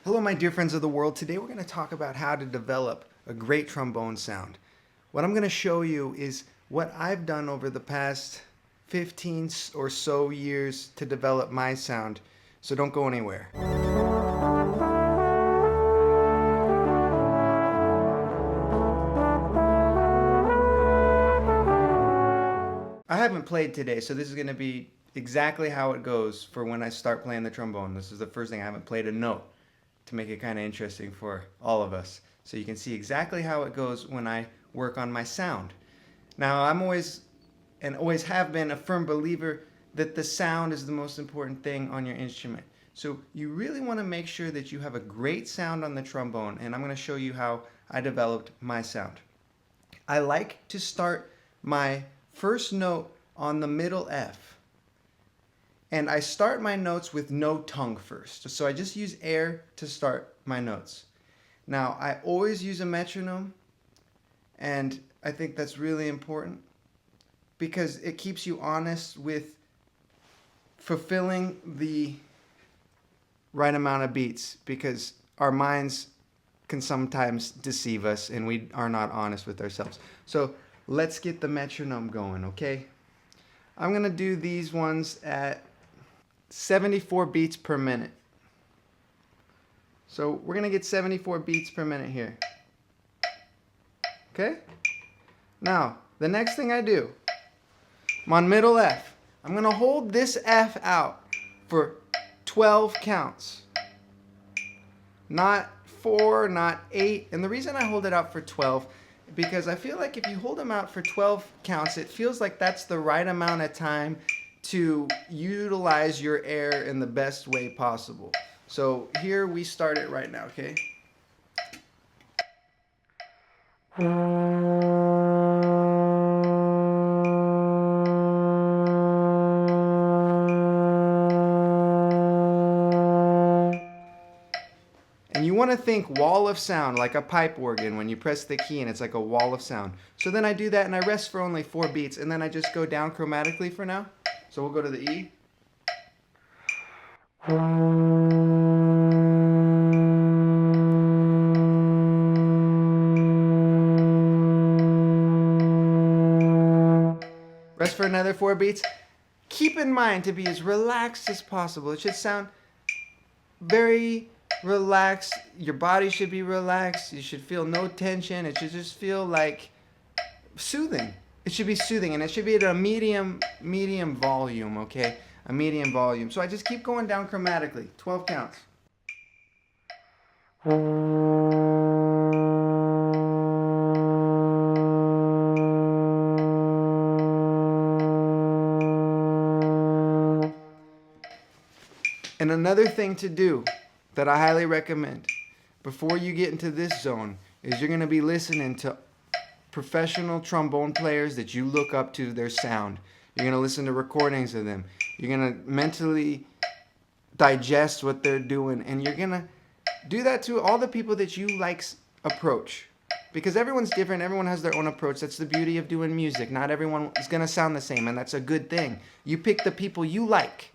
Hello, my dear friends of the world. Today we're going to talk about how to develop a great trombone sound. What I'm going to show you is what I've done over the past 15 or so years to develop my sound. So don't go anywhere. I haven't played today, so this is going to be exactly how it goes for when I start playing the trombone. This is the first thing. I haven't played a note to make it kind of interesting for all of us. So you can see exactly how it goes when I work on my sound. Now, I'm always have been a firm believer that the sound is the most important thing on your instrument. So you really want to make sure that you have a great sound on the trombone, and I'm going to show you how I developed my sound. I like to start my first note on the middle F. And I start my notes with no tongue first. So I just use air to start my notes. Now, I always use a metronome, and I think that's really important because it keeps you honest with fulfilling the right amount of beats, because our minds can sometimes deceive us and we are not honest with ourselves. So let's get the metronome going, okay? I'm going to do these ones at 74 beats per minute. So we're going to get 74 beats per minute here. Okay? Now, the next thing I do, I'm on middle F. I'm going to hold this F out for 12 counts. Not 4, not 8. And the reason I hold it out for 12, because I feel like if you hold them out for 12 counts, it feels like that's the right amount of time to utilize your air in the best way possible. So here we start it right now, okay? And you want to think wall of sound, like a pipe organ when you press the key and it's like a wall of sound. So then I do that and I rest for only 4 beats, and then I just go down chromatically for now. So we'll go to the E. Rest for another 4 beats. Keep in mind to be as relaxed as possible. It should sound very relaxed. Your body should be relaxed. You should feel no tension. It should just feel like soothing. It should be soothing, and it should be at a medium volume, okay? A medium volume. So I just keep going down chromatically. 12 counts. And another thing to do that I highly recommend before you get into this zone is you're going to be listening to professional trombone players that you look up to their sound. You're going to listen to recordings of them. You're going to mentally digest what they're doing, and you're going to do that to all the people that you approach. Because everyone's different. Everyone has their own approach. That's the beauty of doing music. Not everyone is going to sound the same, and that's a good thing. You pick the people you like,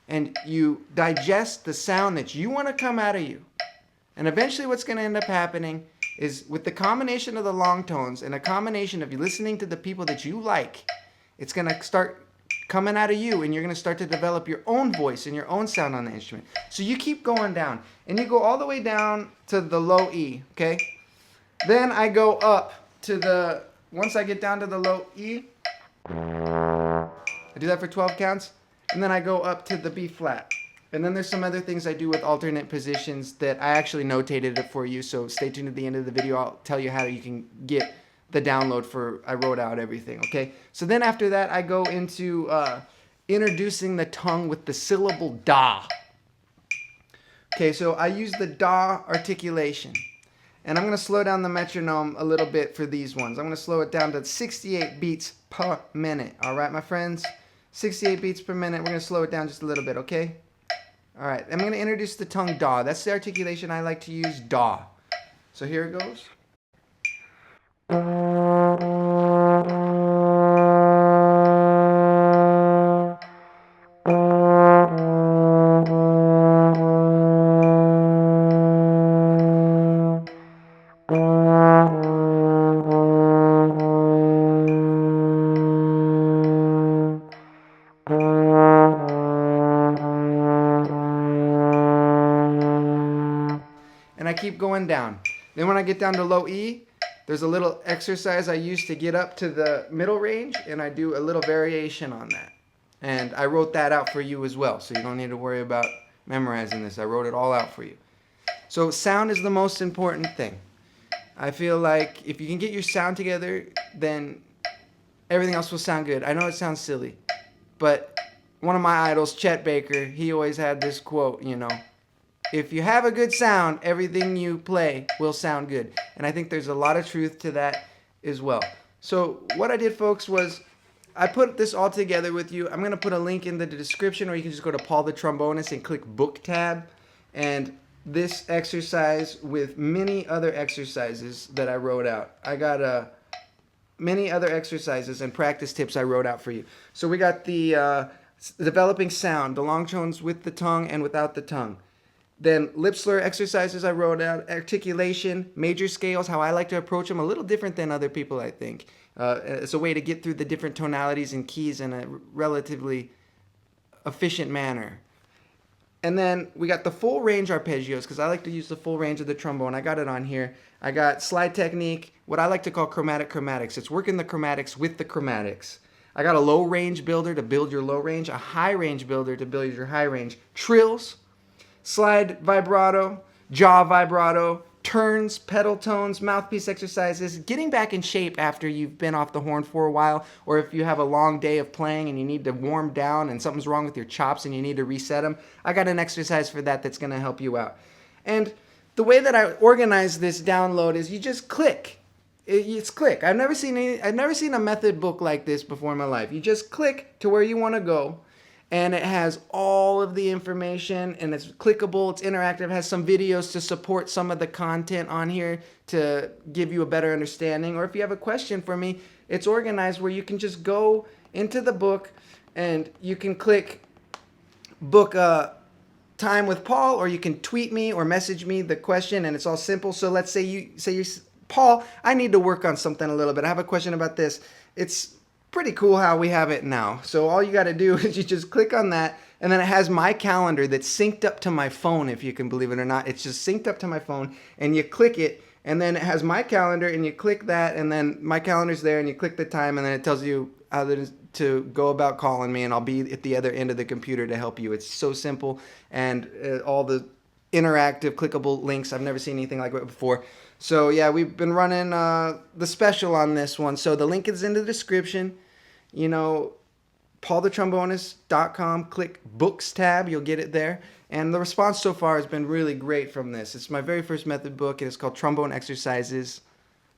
and you digest the sound that you want to come out of you. And eventually what's going to end up happening is, with the combination of the long tones and a combination of you listening to the people that you like, it's going to start coming out of you, and you're going to start to develop your own voice and your own sound on the instrument. So you keep going down, and you go all the way down to the low E, okay? Then I go up to once I get down to the low E, I do that for 12 counts, and then I go up to the B flat. And then there's some other things I do with alternate positions that I actually notated it for you, so stay tuned to the end of the video. I'll tell you how you can get the download I wrote out everything, okay? So then after that, I go into introducing the tongue with the syllable da. Okay, so I use the da articulation. And I'm going to slow down the metronome a little bit for these ones. I'm going to slow it down to 68 beats per minute, all right, my friends? 68 beats per minute. We're going to slow it down just a little bit, okay? All right, I'm going to introduce the tongue da. That's the articulation I like to use, da. So here it goes. and I keep going down. Then when I get down to low E, there's a little exercise I use to get up to the middle range, and I do a little variation on that. And I wrote that out for you as well, so you don't need to worry about memorizing this. I wrote it all out for you. So sound is the most important thing. I feel like if you can get your sound together, then everything else will sound good. I know it sounds silly, but one of my idols, Chet Baker, he always had this quote, you know, if you have a good sound, everything you play will sound good. And I think there's a lot of truth to that as well. So what I did, folks, was I put this all together with you. I'm going to put a link in the description, or you can just go to Paul the Trombonist and click book tab. And this exercise with many other exercises that I wrote out. I got many other exercises and practice tips I wrote out for you. So we got the developing sound, the long tones with the tongue and without the tongue. Then lip slur exercises I wrote out, articulation, major scales, how I like to approach them, a little different than other people, I think. It's a way to get through the different tonalities and keys in a relatively efficient manner. And then we got the full range arpeggios, because I like to use the full range of the trombone. I got it on here. I got slide technique, what I like to call chromatics. It's working the chromatics with the chromatics. I got a low range builder to build your low range, a high range builder to build your high range. Trills, slide vibrato, jaw vibrato, turns, pedal tones, mouthpiece exercises, getting back in shape after you've been off the horn for a while, or if you have a long day of playing and you need to warm down and something's wrong with your chops and you need to reset them. I got an exercise for that that's going to help you out. And the way that I organize this download is you just click. It's click. I've never seen a method book like this before in my life. You just click to where you want to go, and it has all of the information, and it's clickable, it's interactive, it has some videos to support some of the content on here to give you a better understanding. Or if you have a question for me, it's organized where you can just go into the book and you can click book time with Paul, or you can tweet me or message me the question, and it's all simple. So let's say you're Paul, I need to work on something a little bit. I have a question about this. It's pretty cool how we have it now. So all you got to do is you just click on that, and then it has my calendar that's synced up to my phone, if you can believe it or not. It's just synced up to my phone, and you click it, and then it has my calendar, and you click that, and then my calendar's there, and you click the time, and then it tells you how to go about calling me, and I'll be at the other end of the computer to help you. It's so simple, and all the interactive clickable links. I've never seen anything like it before. So yeah, we've been running the special on this one. So the link is in the description. You know, paulthetrombonist.com, click books tab, you'll get it there. And the response so far has been really great from this. It's my very first method book, and it's called Trombone Exercises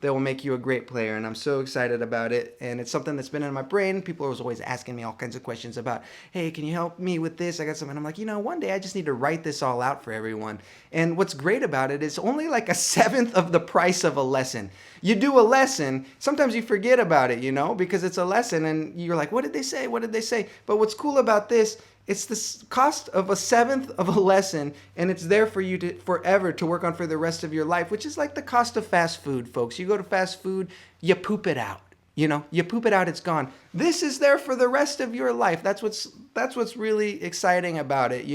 That Will Make You a Great Player, and I'm so excited about it. And it's something that's been in my brain. People are always asking me all kinds of questions about, hey, can you help me with this? I got something. I'm like, one day I just need to write this all out for everyone. And what's great about it is only like 1/7 of the price of a lesson. You do a lesson, sometimes you forget about it, because it's a lesson, and you're like, what did they say? What did they say? But what's cool about this, it's the cost of 1/7 of a lesson, and it's there for you to forever to work on for the rest of your life, which is like the cost of fast food, folks. You go to fast food, you poop it out. You poop it out, it's gone. This is there for the rest of your life. That's what's really exciting about it,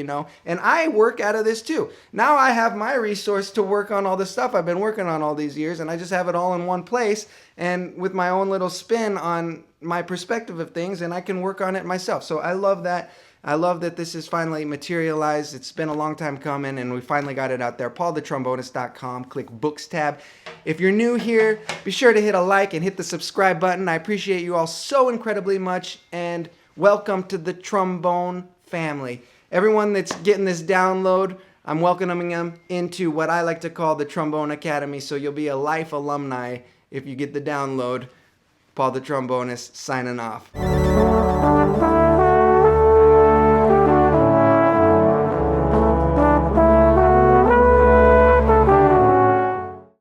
And I work out of this too. Now I have my resource to work on all the stuff I've been working on all these years, and I just have it all in one place, and with my own little spin on my perspective of things, and I can work on it myself. So I love that. I love that this is finally materialized. It's been a long time coming, and we finally got it out there. paulthetrombonist.com. Click Books tab. If you're new here, be sure to hit a like and hit the subscribe button. I appreciate you all so incredibly much, and welcome to the trombone family. Everyone that's getting this download, I'm welcoming them into what I like to call the Trombone Academy, so you'll be a life alumni if you get the download. Paul the Trombonist signing off.